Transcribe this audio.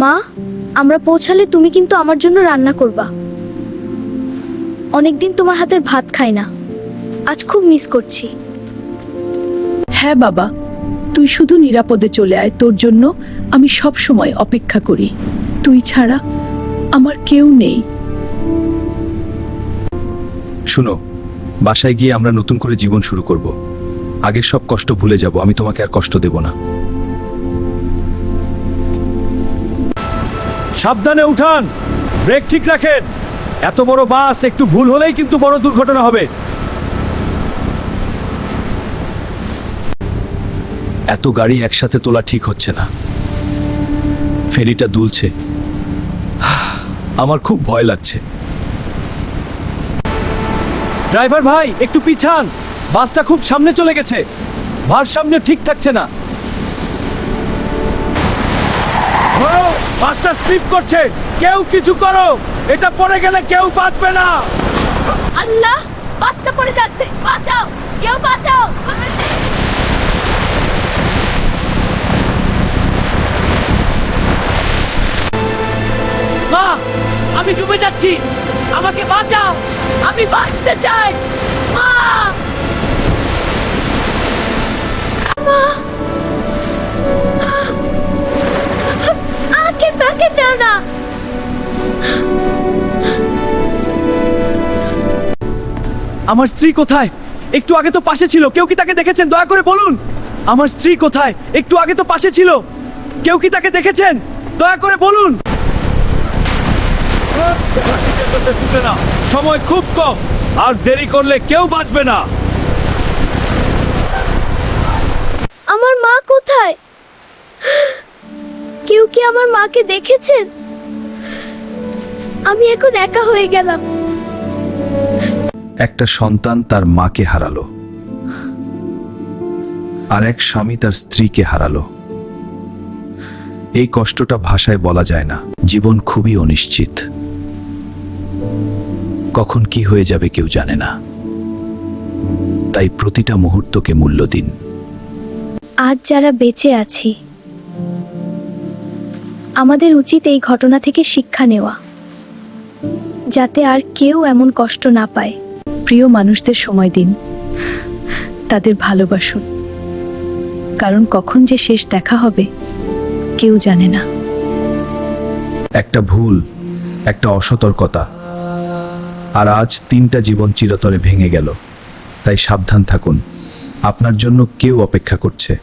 মা, আমরা পৌঁছালে তুমি কিন্তু আমার জন্য রান্না করবা। অনেকদিন তোমার হাতের ভাত খাই না, আজ খুব মিস করছি। হ্যাঁ বাবা, তুই শুধু নিরাপদে চলে আয়, তোর জন্য আমি সব সময় অপেক্ষা করি। তুই ছাড়া আমার কেউ নেই। শুনো, বাসায় গিয়ে আমরা নতুন করে জীবন শুরু করব। আগের সব কষ্ট ভুলে যাব, আমি তোমাকে আর কষ্ট দেব না। সাবধানে উঠান, ব্রেক ঠিক রাখেন। এত বড় বাস, একটু ভুল হলেই কিন্তু বড় দুর্ঘটনা হবে। এত গাড়ি একসাথে তোলা ঠিক হচ্ছে না। ফেরিটা দুলছে, আমার খুব ভয় লাগছে। ড্রাইভার ভাই, একটু পিছান, বাসটা খুব সামনে চলে গেছে, ভারসাম্য ঠিক থাকছে না। ও, বাসটা স্লিপ করছে, কেউ কিছু করো, এটা পড়ে গেলে কেউ বাঁচবে না। আল্লাহ, বাসটা পড়ে যাচ্ছে, বাঁচাও, কেউ বাঁচাও। মা, আমি ডুবে যাচ্ছি, আমাকে বাঁচাও, আমি বাঁচতে চাই। মা, আকে পাকে যাও না। আমার স্ত্রী কোথায়? একটু আগে তো পাশে ছিল, কেউ কি তাকে দেখেছেন? দয়া করে বলুন। আমার স্ত্রী কোথায়? একটু আগে তো পাশে ছিল, কেউ কি তাকে দেখেছেন? দয়া করে বলুন। সময় খুব কম, আর দেরি করলে কেউ বাঁচবে না। আমার মা কোথায়? কেউ কি আমার মাকে দেখেছেন? আমি এখন একা হয়ে গেলাম। একটা সন্তান তার মাকে হারালো, আর এক স্বামী তার স্ত্রীকে হারালো। এই কষ্টটা ভাষায় বলা যায় না। জীবন খুবই অনিশ্চিত, কখন কি হয়ে যাবে কেউ জানে না। তাই প্রতিটা মুহূর্তকে মূল্য দিন। আজ যারা বেঁচে আছি, আমাদের উচিত এই ঘটনা থেকে শিক্ষা নেওয়া, যাতে আর কেউ এমন কষ্ট না পায়। প্রিয় মানুষদের সময় দিন, তাদের ভালোবাসুন, কারণ কখন যে শেষ দেখা হবে কেউ জানে না। একটা ভুল, একটা অসতর্কতা, আর আজ 3টা জীবন চিরতরে ভেঙে গেল। তাই সাবধান থাকুন, আপনার জন্য কেউ অপেক্ষা করছে।